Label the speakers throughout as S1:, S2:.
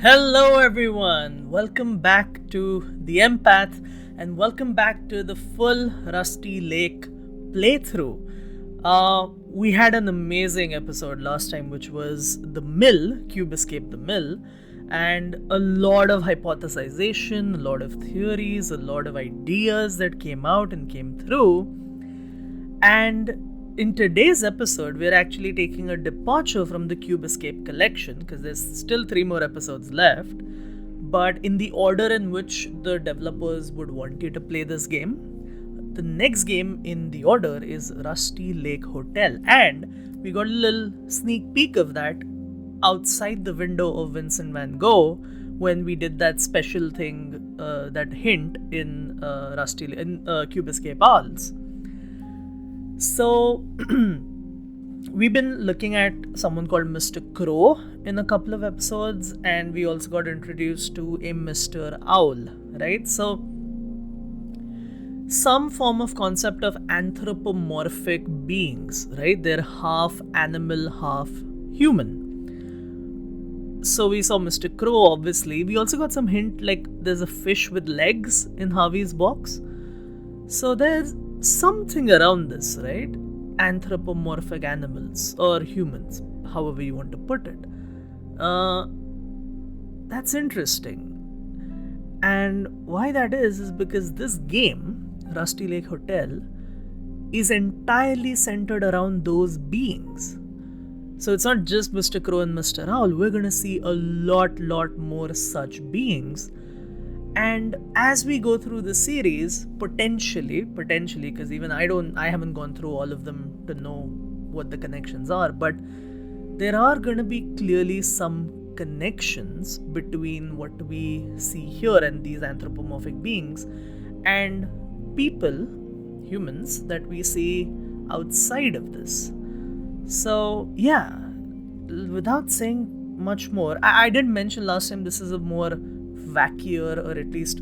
S1: Hello, everyone. Welcome back to The Empath and welcome back to the full Rusty Lake playthrough. We had an amazing episode last time, which was the mill, Cube Escape the Mill, and a lot of hypothesization, a lot of theories, a lot of ideas that came out and came through. And in today's episode, we're actually taking a departure from the Cube Escape collection because there's still 3 more episodes left. But in the order in which the developers would want you to play this game, the next game in the order is Rusty Lake Hotel. And we got a little sneak peek of that outside the window of Vincent van Gogh when we did that special thing, that hint in Cube Escape Owls. So, we've been looking at someone called Mr. Crow in a couple of episodes, and we also got introduced to a Mr. Owl, right? So, some form of concept of anthropomorphic beings, right? They're half animal, half human. So, we saw Mr. Crow, obviously. We also got some hint like there's a fish with legs in Harvey's box. So, there's something around this, right? Anthropomorphic animals or humans, however you want to put it. That's interesting. And why that is because this game, Rusty Lake Hotel, is entirely centered around those beings. So it's not just Mr. Crow and Mr. Owl. We're going to see a lot more such beings. And as we go through the series, potentially, because even I haven't gone through all of them to know what the connections are, but there are going to be clearly some connections between what we see here and these anthropomorphic beings and people, humans, that we see outside of this. So, yeah, without saying much more, I did mention last time this is a more wackier, or at least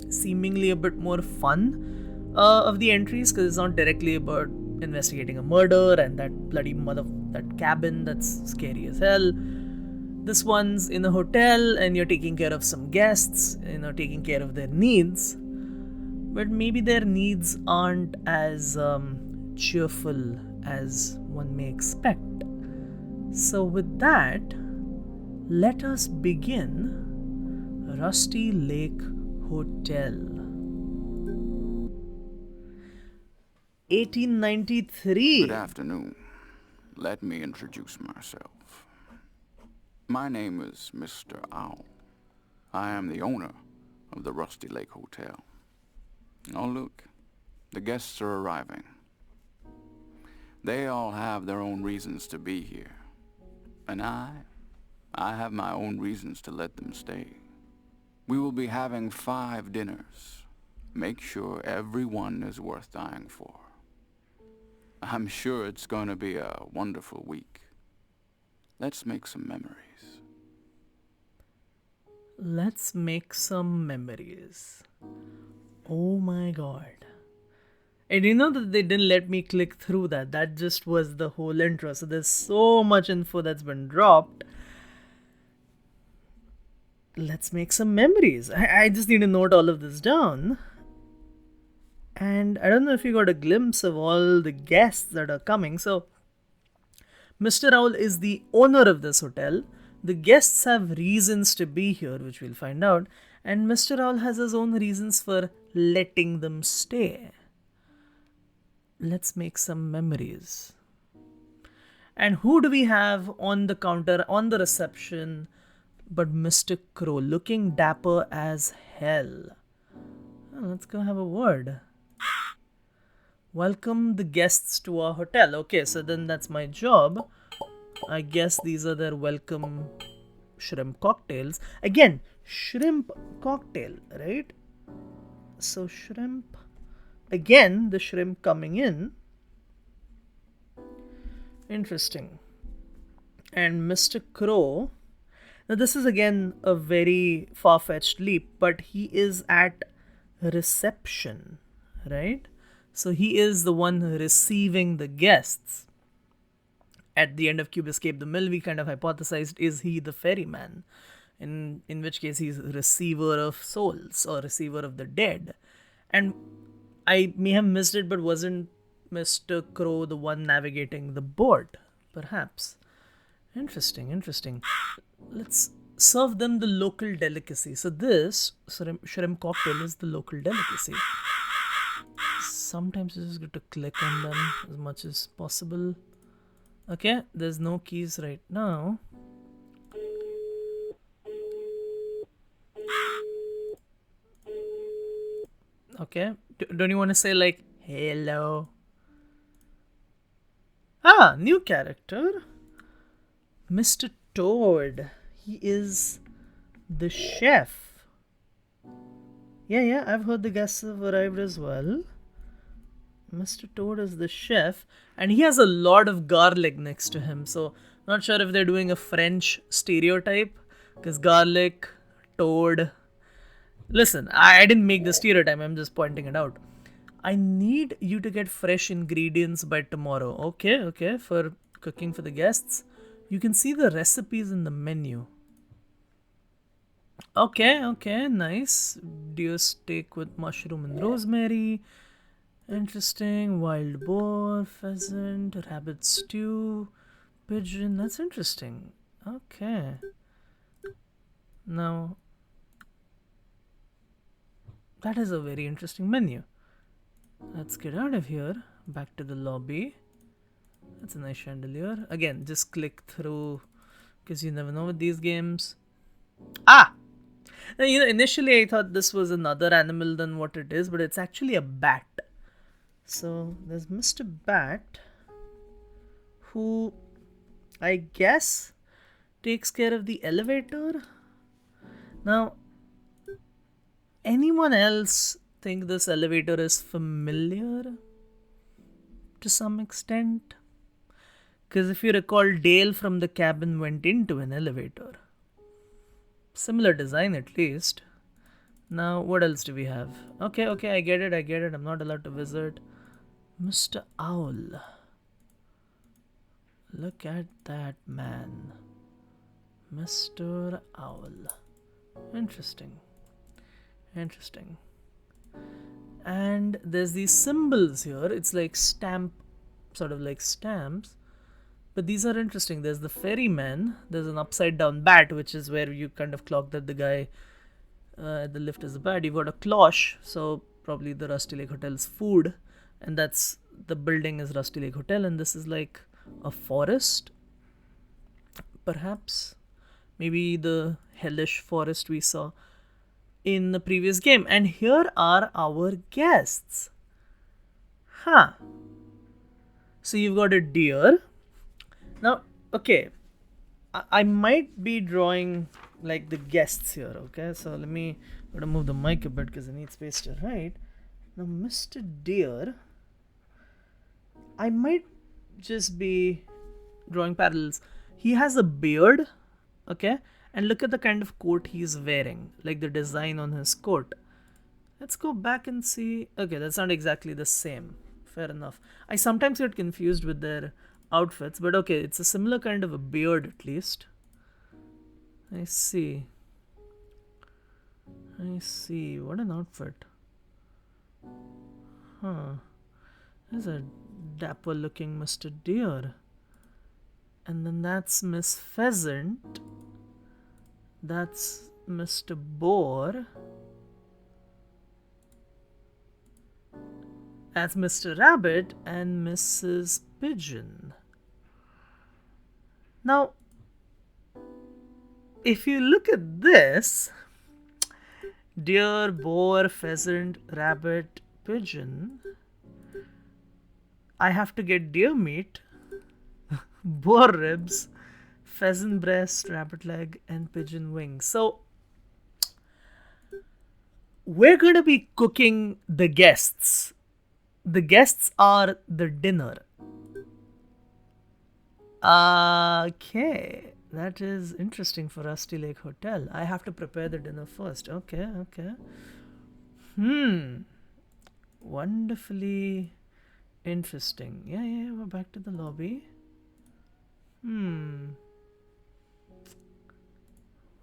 S1: seemingly a bit more fun of the entries, because it's not directly about investigating a murder and that bloody that cabin that's scary as hell. This one's in a hotel and you're taking care of some guests, taking care of their needs, but maybe their needs aren't as cheerful as one may expect. So with that, let us begin Rusty Lake Hotel. 1893.
S2: Good afternoon. Let me introduce myself. My name is Mr. Owl. I am the owner of the Rusty Lake Hotel. Oh, look, the guests are arriving. They all have their own reasons to be here. And I have my own reasons to let them stay. We will be having 5 dinners. Make sure everyone is worth dying for. I'm sure it's going to be a wonderful week. Let's make some memories.
S1: Let's make some memories. Oh my god. And you know that they didn't let me click through that. That just was the whole intro. So there's so much info that's been dropped. Let's make some memories. I just need to note all of this down. And I don't know if you got a glimpse of all the guests that are coming. So, Mr. Owl is the owner of this hotel. The guests have reasons to be here, which we'll find out. And Mr. Owl has his own reasons for letting them stay. Let's make some memories. And who do we have on the counter, on the reception, but Mr. Crow, looking dapper as hell? Let's go have a word. Welcome the guests to our hotel. Okay, so then that's my job. I guess these are their welcome shrimp cocktails. Again, shrimp cocktail, right? So shrimp. Again, the shrimp coming in. Interesting. And Mr. Crow. Now this is again a very far-fetched leap, but he is at reception, right? So he is the one receiving the guests. At the end of Cube Escape the Mill, we kind of hypothesized, is he the ferryman? in which case he's receiver of souls or receiver of the dead. And I may have missed it, but wasn't Mr. Crow the one navigating the boat? Perhaps. Interesting, interesting. Let's serve them the local delicacy. So this shrimp cocktail is the local delicacy. Sometimes it's just good to click on them as much as possible. Okay, there's no keys right now. Okay, don't you want to say like hello? Ah, new character, Mr. Toad. He is the chef. Yeah, I've heard the guests have arrived as well. Mr. Toad is the chef, and he has a lot of garlic next to him. So, not sure if they're doing a French stereotype, because garlic, toad. Listen, I didn't make the stereotype, I'm just pointing it out. I need you to get fresh ingredients by tomorrow. Okay, for cooking for the guests. You can see the recipes in the menu. Okay, nice. Deer steak with mushroom and rosemary. Interesting. Wild boar, pheasant, rabbit stew, pigeon. That's interesting. Okay. Now, that is a very interesting menu. Let's get out of here. Back to the lobby. That's a nice chandelier. Again, just click through because you never know with these games. Ah! Now, initially I thought this was another animal than what it is, but it's actually a bat. So there's Mr. Bat, who I guess takes care of the elevator. Now, anyone else think this elevator is familiar to some extent? Because if you recall, Dale from the cabin went into an elevator. Similar design at least. Now, what else do we have? Okay, I get it. I'm not allowed to visit. Mr. Owl. Look at that man. Mr. Owl. Interesting. And there's these symbols here. It's like sort of like stamps. But these are interesting. There's the ferryman. There's an upside down bat, which is where you kind of clock that the guy at the lift is a bat. You've got a cloche, so probably the Rusty Lake Hotel's food. And that's the building is Rusty Lake Hotel, and this is like a forest. Perhaps. Maybe the hellish forest we saw in the previous game. And here are our guests. Huh. So you've got a deer. Now, okay, I might be drawing like the guests here, okay? So let me gotta move the mic a bit because I need space to write. Now, Mr. Deer, I might just be drawing parallels. He has a beard, okay? And look at the kind of coat he's wearing, like the design on his coat. Let's go back and see. Okay, that's not exactly the same. Fair enough. I sometimes get confused with their outfits, but okay, it's a similar kind of a beard at least. I see. What an outfit. Huh. There's a dapper looking Mr. Deer. And then that's Miss Pheasant. That's Mr. Boar. That's Mr. Rabbit and Mrs. Pigeon. Now, if you look at this, deer, boar, pheasant, rabbit, pigeon, I have to get deer meat, boar ribs, pheasant breast, rabbit leg, and pigeon wings. So, we're going to be cooking the guests. The guests are the dinner. Okay, that is interesting for Rusty Lake Hotel. I have to prepare the dinner first. Okay. Wonderfully interesting. Yeah, we're back to the lobby.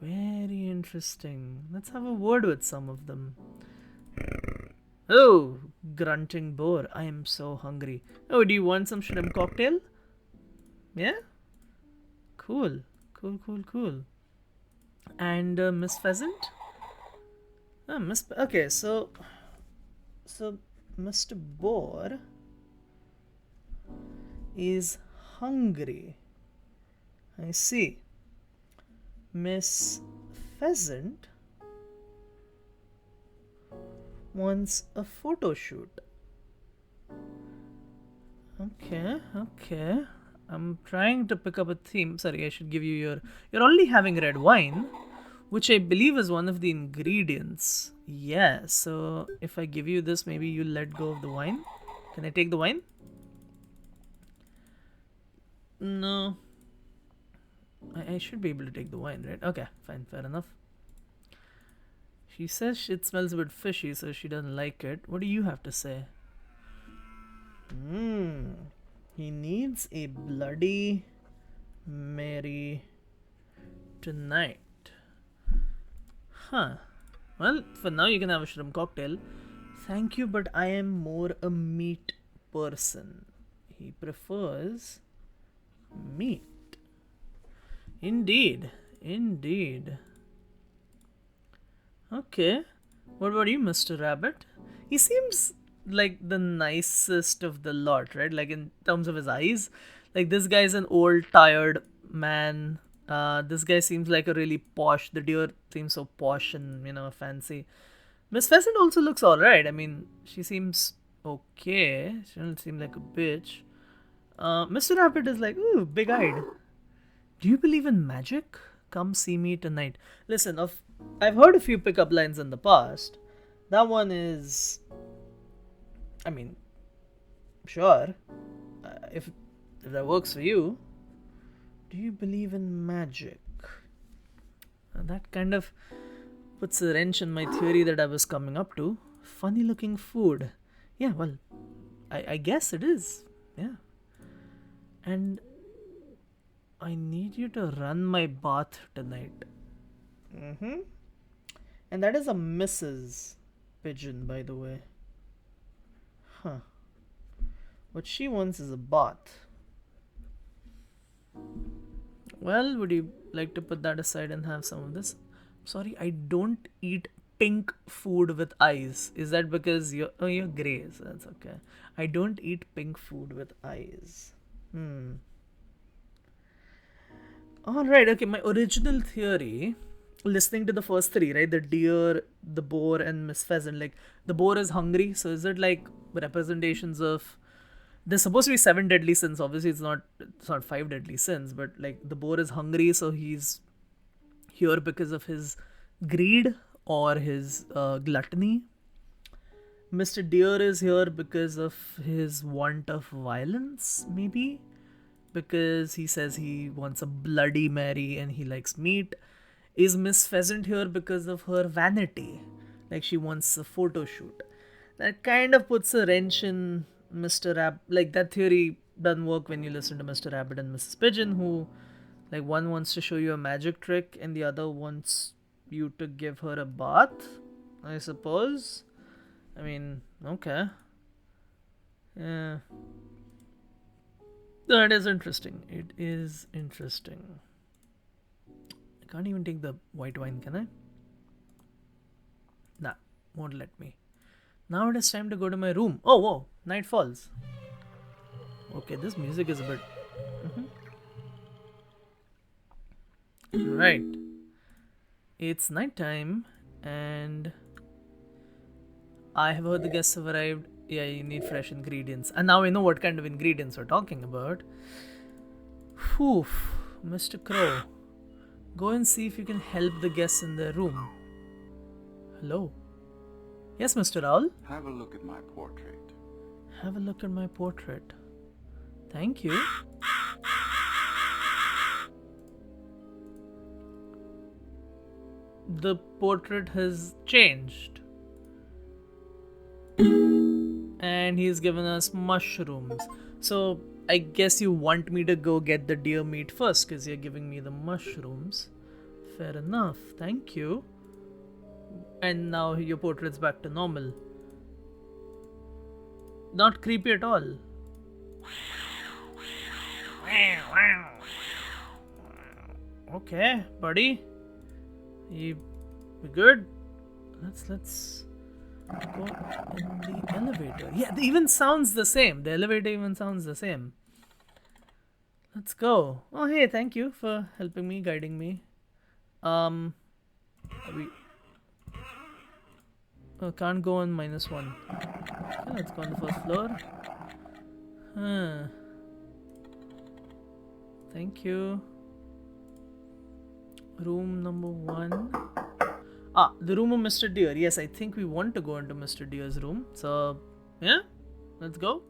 S1: Very interesting. Let's have a word with some of them. Oh, grunting boar. I am so hungry. Oh, do you want some shrimp cocktail? Yeah? Cool. Cool, cool, cool. And Miss Pheasant? Okay, so Mr. Boar is hungry. I see. Miss Pheasant wants a photo shoot. Okay. I'm trying to pick up a theme. Sorry, I should give you your. You're already having red wine, which I believe is one of the ingredients. Yeah, so if I give you this, maybe you let go of the wine. Can I take the wine? No. I should be able to take the wine, right? Okay, fine, fair enough. She says it smells a bit fishy, so she doesn't like it. What do you have to say? He needs a Bloody Mary tonight. Huh. Well, for now you can have a shrimp cocktail. Thank you, but I am more a meat person. He prefers meat. Indeed. Okay. What about you, Mr. Rabbit? He seems like the nicest of the lot, right? Like in terms of his eyes. Like this guy's an old, tired man. This guy seems like a really posh. The deer seems so posh and fancy. Miss Pheasant also looks alright. I mean, she seems okay. She doesn't seem like a bitch. Mr. Rabbit is like, ooh, big eyed. Do you believe in magic? Come see me tonight. Listen, I've heard a few pickup lines in the past. That one is, I mean, sure. If that works for you. Do you believe in magic? That kind of puts a wrench in my theory that I was coming up to. Funny looking food. Yeah, well, I guess it is. Yeah. And I need you to run my bath tonight. And that is a Mrs. Pigeon, by the way. Huh. What she wants is a bath. Well, would you like to put that aside and have some of this? Sorry, I don't eat pink food with eyes. Is that because you're grey, so that's okay. I don't eat pink food with eyes. Alright, okay, my original theory, listening to the first three, right? The deer, the boar, and Miss Pheasant. Like, the boar is hungry, so is it like representations of. There's supposed to be 7 deadly sins. Obviously, it's not 5 deadly sins, but like the boar is hungry, so he's here because of his greed or his gluttony. Mr. Deer is here because of his want of violence, maybe because he says he wants a Bloody Mary and he likes meat. Is Miss Pheasant here because of her vanity? Like she wants a photo shoot. That kind of puts a wrench in Mr. Rabbit. Like that theory doesn't work when you listen to Mr. Rabbit and Mrs. Pigeon, who, like, one wants to show you a magic trick and the other wants you to give her a bath, I suppose. I mean, okay. Yeah. That is interesting. It is interesting. I can't even take the white wine, can I? Nah, won't let me. Now it is time to go to my room. Oh, whoa, night falls. Okay, this music is a bit. Right. It's nighttime and I have heard the guests have arrived. Yeah, you need fresh ingredients. And now I know what kind of ingredients we're talking about. Whew, Mr. Crow. Go and see if you can help the guests in their room. Hello? Yes, Mr. Owl?
S2: Have a look at my portrait.
S1: Have a look at my portrait. Thank you. The portrait has changed. And he's given us mushrooms. So I guess you want me to go get the deer meat first because you're giving me the mushrooms. Fair enough. Thank you. And now your portrait's back to normal. Not creepy at all. Okay, buddy. You good? Let's go in the elevator. Yeah, it even sounds the same. The elevator even sounds the same. Let's go. Oh, hey, thank you for helping me, guiding me. We can't go on -1. Okay, let's go on the first floor. Huh. Thank you. Room number 1. The room of Mr. Deer. Yes, I think we want to go into Mr. Deer's room. So, yeah, let's go.